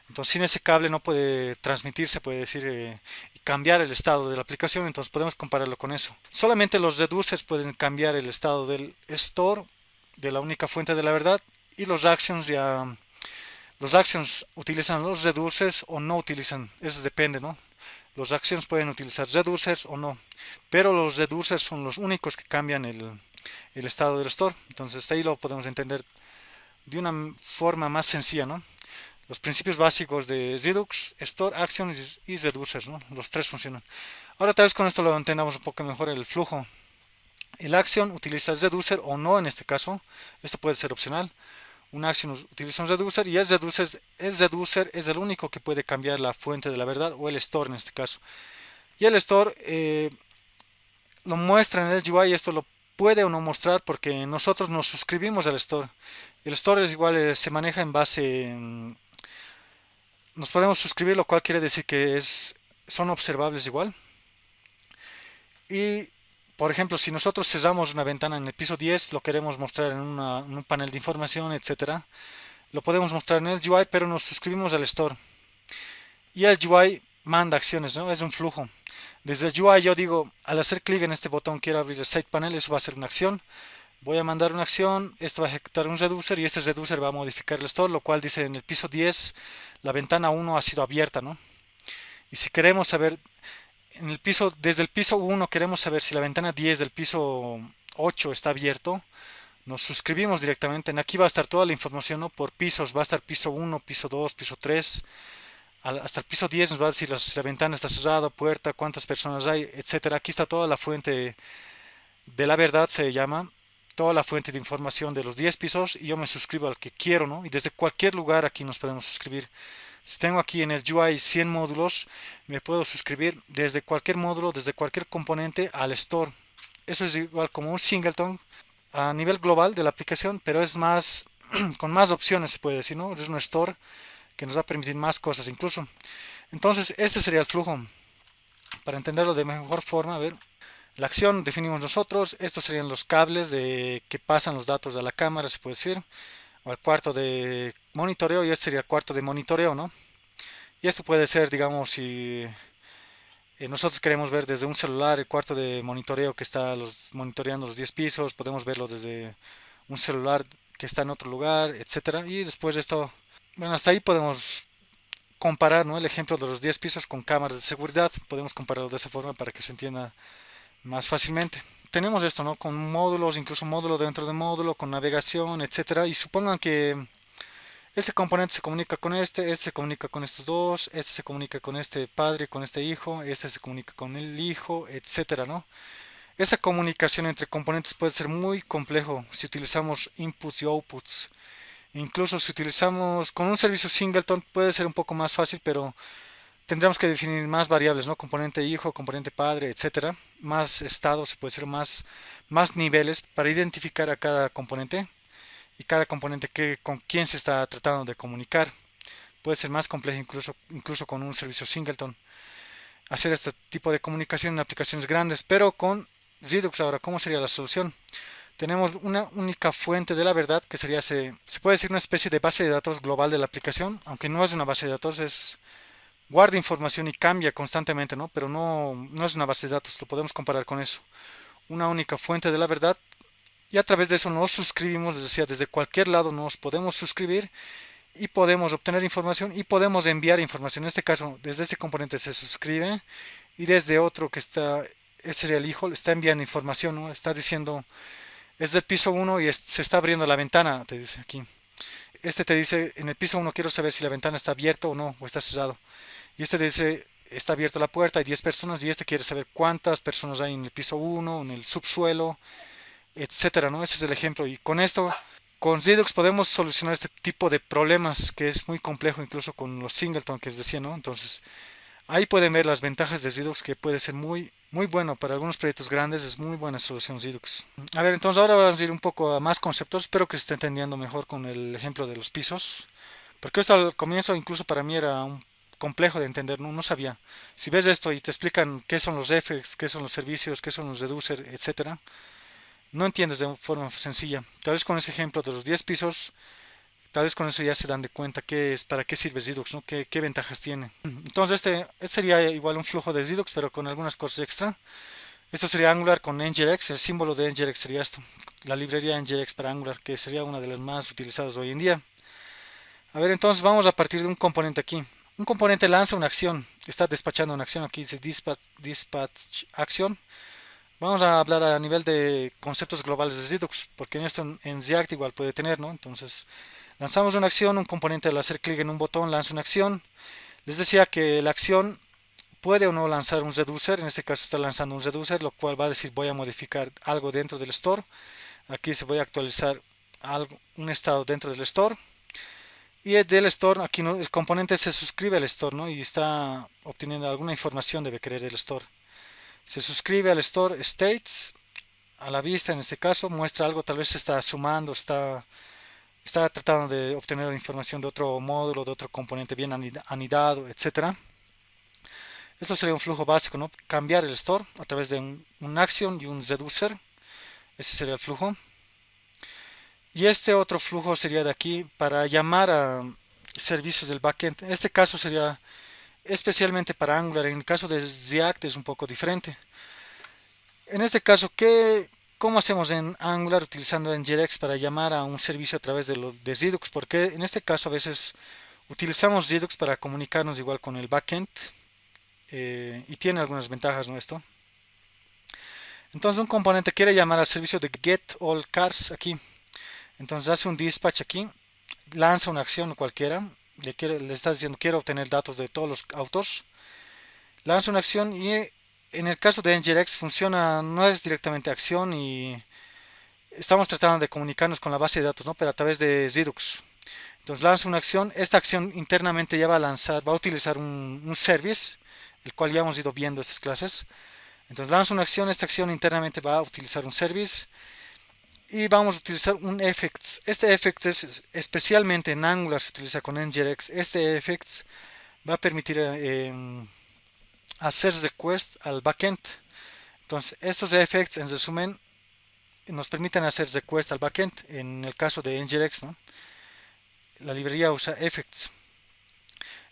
Entonces sin ese cable no puede transmitir, se puede decir, y cambiar el estado de la aplicación, entonces podemos compararlo con eso. Solamente los reducers pueden cambiar el estado del store, de la única fuente de la verdad, y los actions utilizan los reducers o no utilizan, eso depende, ¿no? Los actions pueden utilizar reducers o no, pero los reducers son los únicos que cambian el estado del store, entonces ahí lo podemos entender de una forma más sencilla, ¿no? Los principios básicos de Redux, Store, Actions y Reducers, ¿no? Los tres funcionan. Ahora tal vez con esto lo entendamos un poco mejor el flujo. El Action utiliza Reducer o no en este caso. Esto puede ser opcional. Un Action utiliza un Reducer y el reducer es el único que puede cambiar la fuente de la verdad o el Store en este caso. Y el Store lo muestra en el UI, esto lo puede o no mostrar porque nosotros nos suscribimos al Store. El Store es igual, se maneja en base nos podemos suscribir, lo cual quiere decir que son observables igual. Y, por ejemplo, si nosotros cerramos una ventana en el piso 10, lo queremos mostrar en un panel de información, etcétera, lo podemos mostrar en el UI, pero nos suscribimos al store. Y el UI manda acciones, ¿no? Es un flujo. Desde el UI yo digo, al hacer clic en este botón quiero abrir el site panel, eso va a ser una acción. Voy a mandar una acción, esto va a ejecutar un reducer y este reducer va a modificar el store, lo cual dice en el piso 10 la ventana 1 ha sido abierta, ¿no? Y si queremos saber desde el piso 1 queremos saber si la ventana 10 del piso 8 está abierto, nos suscribimos directamente. En aquí va a estar toda la información, ¿no? Por pisos, va a estar piso 1, piso 2, piso 3. Hasta el piso 10 nos va a decir si la ventana está cerrada, puerta, cuántas personas hay, etcétera. Aquí está toda la fuente de la verdad, se llama. Toda la fuente de información de los 10 pisos y yo me suscribo al que quiero, ¿no? Y desde cualquier lugar aquí nos podemos suscribir. Si tengo aquí en el UI 100 módulos, me puedo suscribir desde cualquier módulo, desde cualquier componente al store. Eso es igual como un singleton a nivel global de la aplicación, pero es más, con más opciones se puede decir, ¿no? Es un store que nos va a permitir más cosas incluso. Entonces, este sería el flujo. Para entenderlo de mejor forma, a ver, la acción definimos nosotros, estos serían los cables que pasan los datos a la cámara, se puede decir, o al cuarto de monitoreo, y este sería el cuarto de monitoreo, ¿no? Y esto puede ser, digamos, si nosotros queremos ver desde un celular el cuarto de monitoreo que está monitoreando los 10 pisos, podemos verlo desde un celular que está en otro lugar, etcétera. Y después de esto, bueno, hasta ahí podemos comparar, ¿no? El ejemplo de los 10 pisos con cámaras de seguridad, podemos compararlo de esa forma para que se entienda más fácilmente. Tenemos esto, ¿no? Con módulos, incluso módulo dentro de módulo, con navegación, etcétera. Y supongan que este componente se comunica con este se comunica con estos dos, este se comunica con este padre, con este hijo, este se comunica con el hijo, etcétera, ¿no? Esa comunicación entre componentes puede ser muy complejo si utilizamos inputs y outputs. Incluso si utilizamos con un servicio singleton puede ser un poco más fácil, pero tendríamos que definir más variables, ¿no? Componente hijo, componente padre, etcétera. Más estados, se puede ser más niveles para identificar a cada componente y cada componente con quién se está tratando de comunicar. Puede ser más complejo incluso con un servicio singleton. Hacer este tipo de comunicación en aplicaciones grandes, pero con Redux ahora, ¿cómo sería la solución? Tenemos una única fuente de la verdad que sería, se puede decir una especie de base de datos global de la aplicación, aunque no es una base de datos, guarda información y cambia constantemente, ¿no? Pero no es una base de datos, lo podemos comparar con eso. Una única fuente de la verdad y a través de eso nos suscribimos, les decía, desde cualquier lado nos podemos suscribir y podemos obtener información y podemos enviar información. En este caso, desde este componente se suscribe y desde otro que ese sería el hijo, le está enviando información, ¿no? Está diciendo, es del piso 1 y se está abriendo la ventana, te dice aquí. Este te dice, en el piso 1 quiero saber si la ventana está abierta o no, o está cerrado. Y este dice, está abierta la puerta, hay 10 personas, y este quiere saber cuántas personas hay en el piso 1, en el subsuelo, etcétera, ¿no? Ese es el ejemplo. Y con esto, con Redux podemos solucionar este tipo de problemas que es muy complejo, incluso con los singleton que les decía, ¿no? Entonces, ahí pueden ver las ventajas de Redux, que puede ser muy bueno para algunos proyectos grandes, es muy buena solución Redux. A ver, entonces ahora vamos a ir un poco a más conceptos, espero que se esté entendiendo mejor con el ejemplo de los pisos, porque esto al comienzo incluso para mí era un complejo de entender, no sabía. Si ves esto y te explican qué son los effects, qué son los servicios, qué son los reducers, etcétera, no entiendes de forma sencilla. Tal vez con ese ejemplo de los 10 pisos Tal vez con eso ya se dan de cuenta qué es, para qué sirve Redux, ¿no? ¿Qué ventajas tiene? Entonces este sería igual un flujo de Redux, pero con algunas cosas extra. Esto sería Angular con NGRX, el símbolo de NGRX sería esto, la librería NGRX para Angular, que sería una de las más utilizadas hoy en día. A ver, entonces vamos a partir de un componente aquí. Un componente lanza una acción, está despachando una acción, aquí dice dispatch action. Vamos a hablar a nivel de conceptos globales de Redux, porque en esto en React igual puede tener, ¿no? Entonces, lanzamos una acción, un componente al hacer clic en un botón lanza una acción. Les decía que la acción puede o no lanzar un reducer, en este caso está lanzando un reducer, lo cual va a decir voy a modificar algo dentro del store. Aquí se voy a actualizar algo, un estado dentro del store. Y del store, aquí no, el componente se suscribe al store, ¿no? Y está obteniendo alguna información, debe querer el store. Se suscribe al store states, a la vista en este caso, muestra algo, tal vez está sumando, está tratando de obtener información de otro módulo, de otro componente bien anidado, etcétera. Esto sería un flujo básico, ¿no? Cambiar el store a través de un action y un reducer. Ese sería el flujo. Y este otro flujo sería de aquí para llamar a servicios del backend. En este caso sería especialmente para Angular. En el caso de React es un poco diferente. En este caso, ¿cómo hacemos en Angular utilizando NGRX para llamar a un servicio a través de Redux? Porque en este caso a veces utilizamos Redux para comunicarnos igual con el backend y tiene algunas ventajas, ¿no? Esto. Entonces un componente quiere llamar al servicio de get all cars aquí. Entonces hace un dispatch aquí, lanza una acción cualquiera, le está diciendo quiero obtener datos de todos los autos, lanza una acción y en el caso de NGRX funciona, no es directamente acción y estamos tratando de comunicarnos con la base de datos, ¿no? Pero a través de Redux. Entonces lanza una acción, esta acción internamente ya va a lanzar, va a utilizar un service, el cual ya hemos ido viendo estas clases. Entonces lanza una acción, esta acción internamente va a utilizar un service y vamos a utilizar un effects. Este effects es especialmente en Angular, se utiliza con NGRX. Este effects va a permitir hacer request al backend. Entonces estos effects en resumen nos permiten hacer request al backend. En el caso de NGRX, ¿no? La librería usa effects.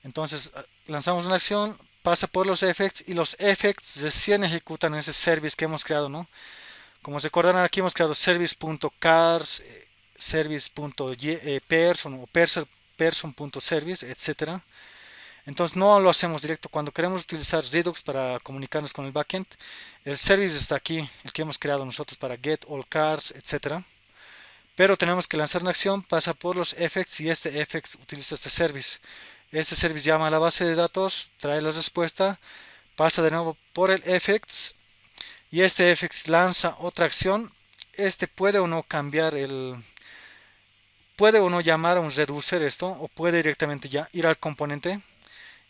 Entonces lanzamos una acción, pasa por los effects y los effects recién ejecutan ese service que hemos creado, ¿no? Como se recordarán, aquí hemos creado service.cars, service.person o person.service, etcétera. Entonces no lo hacemos directo. Cuando queremos utilizar Redux para comunicarnos con el backend, el service está aquí, el que hemos creado nosotros para get all cars, etcétera. Pero tenemos que lanzar una acción, pasa por los effects y este effects utiliza este service. Este service llama a la base de datos, trae la respuesta, pasa de nuevo por el effects y este effects lanza otra acción. Este puede o no cambiar puede o no llamar a un reducer esto, o puede directamente ya ir al componente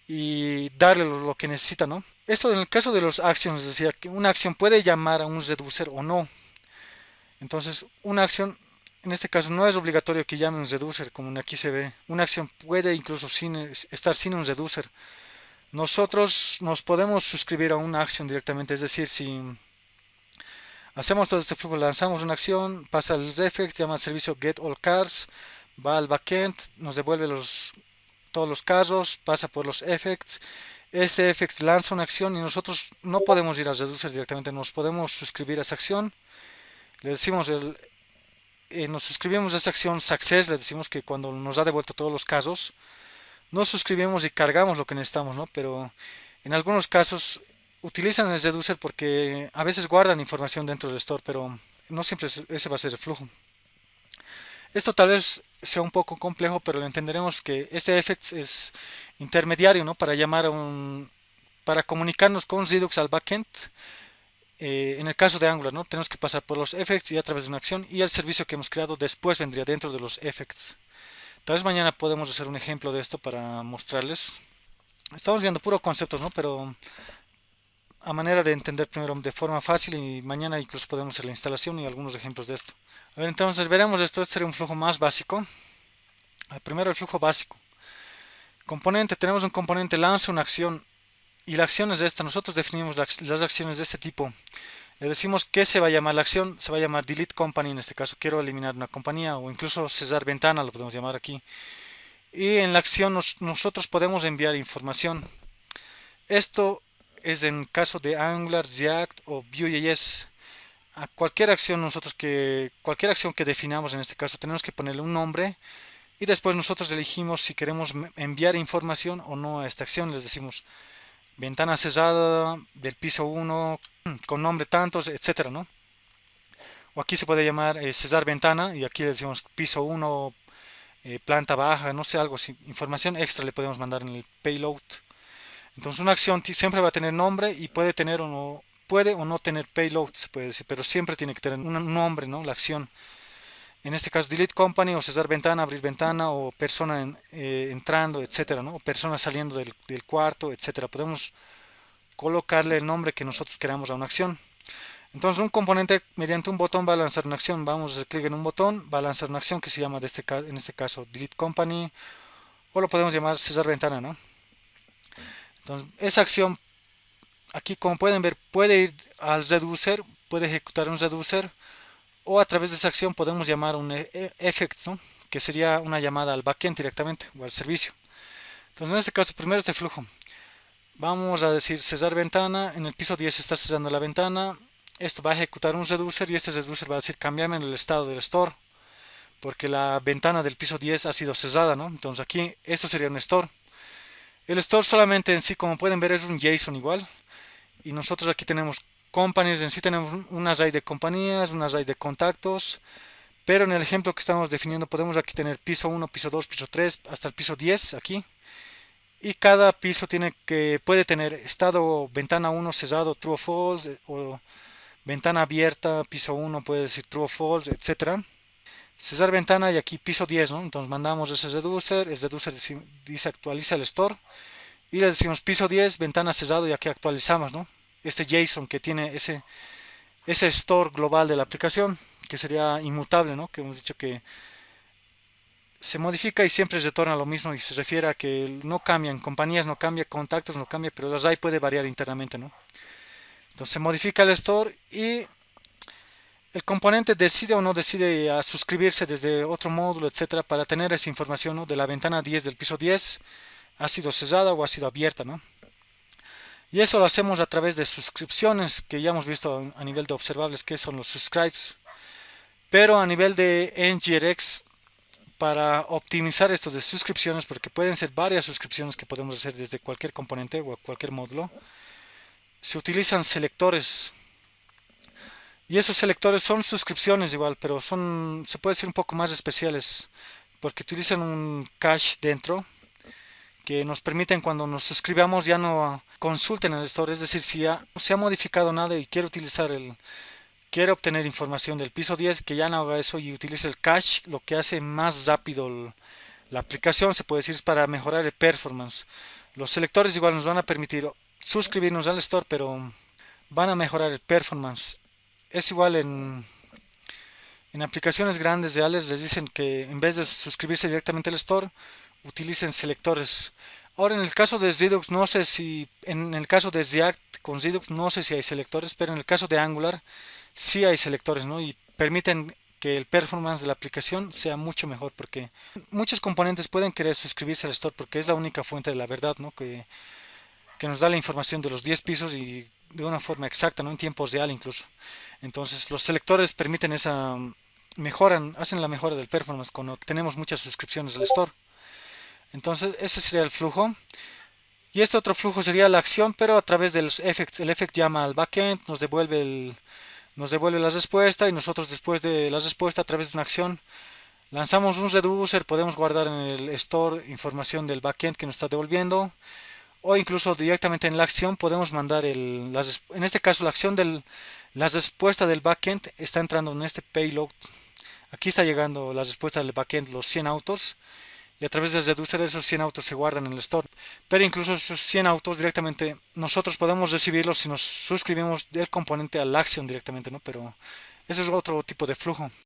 y darle lo que necesita, ¿no? Esto en el caso de los actions, es decir, que una acción puede llamar a un reducer o no. Entonces, una acción, en este caso, no es obligatorio que llame un reducer, como aquí se ve. Una acción puede incluso estar sin un reducer. Nosotros nos podemos suscribir a una acción directamente, es decir, si hacemos todo este flujo, lanzamos una acción, pasa al effects, llama al servicio get all cars, va al backend, nos devuelve todos los carros, pasa por los effects. Este effects lanza una acción y nosotros no podemos ir al reducer directamente, nos podemos suscribir a esa acción. Le decimos nos suscribimos a esa acción success, le decimos que cuando nos ha devuelto todos los casos, nos suscribimos y cargamos lo que necesitamos, ¿no? Pero en algunos casos utilizan el reducer porque a veces guardan información dentro del store, pero no siempre ese va a ser el flujo. Esto tal vez sea un poco complejo, pero lo entenderemos que este effects es intermediario, ¿no? Para llamar para comunicarnos con Redux al backend. En el caso de Angular, ¿no? Tenemos que pasar por los effects y a través de una acción y el servicio que hemos creado después vendría dentro de los effects. Tal vez mañana podemos hacer un ejemplo de esto para mostrarles. Estamos viendo puros conceptos, ¿no? Pero a manera de entender primero de forma fácil y mañana incluso podemos hacer la instalación y algunos ejemplos de esto. A ver, entonces veremos esto. Este sería un flujo más básico. Primero el flujo básico. Componente, tenemos un componente lanza una acción y la acción es esta. Nosotros definimos las acciones de este tipo. Le decimos que se va a llamar la acción, se va a llamar delete company en este caso, quiero eliminar una compañía o incluso cesar ventana, lo podemos llamar aquí. Y en la acción nosotros podemos enviar información. Esto es en caso de Angular, React o Vue.js. A cualquier acción que definamos en este caso tenemos que ponerle un nombre y después nosotros elegimos si queremos enviar información o no a esta acción. Les decimos ventana cerrada del piso 1 con nombre tantos, etcétera, ¿no? O aquí se puede llamar cesar ventana y aquí le decimos piso 1, planta baja, no sé, algo así. Información extra le podemos mandar en el payload. Entonces una acción siempre va a tener nombre y puede o no tener payload, se puede decir, pero siempre tiene que tener un nombre, ¿no? La acción. En este caso, delete company o cesar ventana, abrir ventana o persona entrando, etcétera, ¿no? O persona saliendo del cuarto, etcétera. Podemos colocarle el nombre que nosotros queramos a una acción. Entonces, un componente mediante un botón va a lanzar una acción. Vamos a hacer clic en un botón, va a lanzar una acción que se llama en este caso delete company o lo podemos llamar cesar ventana, ¿no? Entonces, esa acción aquí, como pueden ver, puede ir al reducer, puede ejecutar un reducer o a través de esa acción podemos llamar un effects, ¿no? Que sería una llamada al backend directamente o al servicio. Entonces, en este caso, primero este flujo. Vamos a decir cesar ventana. En el piso 10 está cesando la ventana. Esto va a ejecutar un reducer y este reducer va a decir cambiame en el estado del store porque la ventana del piso 10 ha sido cesada, ¿no? Entonces aquí esto sería un store. El store solamente en sí, como pueden ver, es un JSON igual. Y nosotros aquí tenemos companies, en sí tenemos un array de compañías, un array de contactos. Pero en el ejemplo que estamos definiendo podemos aquí tener piso 1, piso 2, piso 3, hasta el piso 10 aquí. Y cada piso puede tener estado ventana 1 cerrado, true o false, o ventana abierta, piso 1 puede decir true o false, etcétera. Cesar ventana y aquí piso 10, ¿no? Entonces mandamos ese reducer, el reducer dice actualiza el store y le decimos piso 10, ventana cerrado y aquí actualizamos, ¿no? Este JSON que tiene ese store global de la aplicación, que sería inmutable, ¿no? Que hemos dicho que se modifica y siempre retorna lo mismo y se refiere a que no cambian, compañías no cambian, contactos no cambian, pero el array puede variar internamente, ¿no? Entonces se modifica el store y el componente decide o no decide a suscribirse desde otro módulo, etcétera, para tener esa información, ¿no? De la ventana 10 del piso 10, ha sido cerrada o ha sido abierta, ¿no? Y eso lo hacemos a través de suscripciones que ya hemos visto a nivel de observables, que son los subscribes. Pero a nivel de NGRX, para optimizar esto de suscripciones, porque pueden ser varias suscripciones que podemos hacer desde cualquier componente o cualquier módulo, se utilizan selectores. Y esos selectores son suscripciones igual, pero se puede ser un poco más especiales, porque utilizan un cache dentro que nos permiten cuando nos suscribamos ya no consulten el store, es decir, si ya no se ha modificado nada y quiere obtener información del piso 10, que ya no haga eso y utilice el cache, lo que hace más rápido la aplicación, se puede decir, es para mejorar el performance. Los selectores igual nos van a permitir suscribirnos al store, pero van a mejorar el performance. Es igual en aplicaciones grandes reales, les dicen que en vez de suscribirse directamente al store, utilicen selectores. Ahora en el caso de Redux, no sé si, en el caso de React con Redux, no sé si hay selectores, pero en el caso de Angular, sí hay selectores, ¿no? Y permiten que el performance de la aplicación sea mucho mejor porque muchos componentes pueden querer suscribirse al store porque es la única fuente de la verdad, ¿no? Que nos da la información de los 10 pisos y de una forma exacta, ¿no? En tiempo real incluso. Entonces los selectores permiten hacen la mejora del performance cuando tenemos muchas suscripciones al store. Entonces ese sería el flujo. Y este otro flujo sería la acción, pero a través de los effects. El effect llama al backend, nos devuelve la respuesta y nosotros después de la respuesta a través de una acción lanzamos un reducer, podemos guardar en el store información del backend que nos está devolviendo o incluso directamente en la acción podemos mandar en este caso la respuesta del backend está entrando en este payload. Aquí está llegando la respuesta del backend, los 100 autos, y a través de reducer esos 100 autos se guardan en el store. Pero incluso esos 100 autos directamente nosotros podemos recibirlos si nos suscribimos del componente a la acción directamente, ¿no? Pero eso es otro tipo de flujo.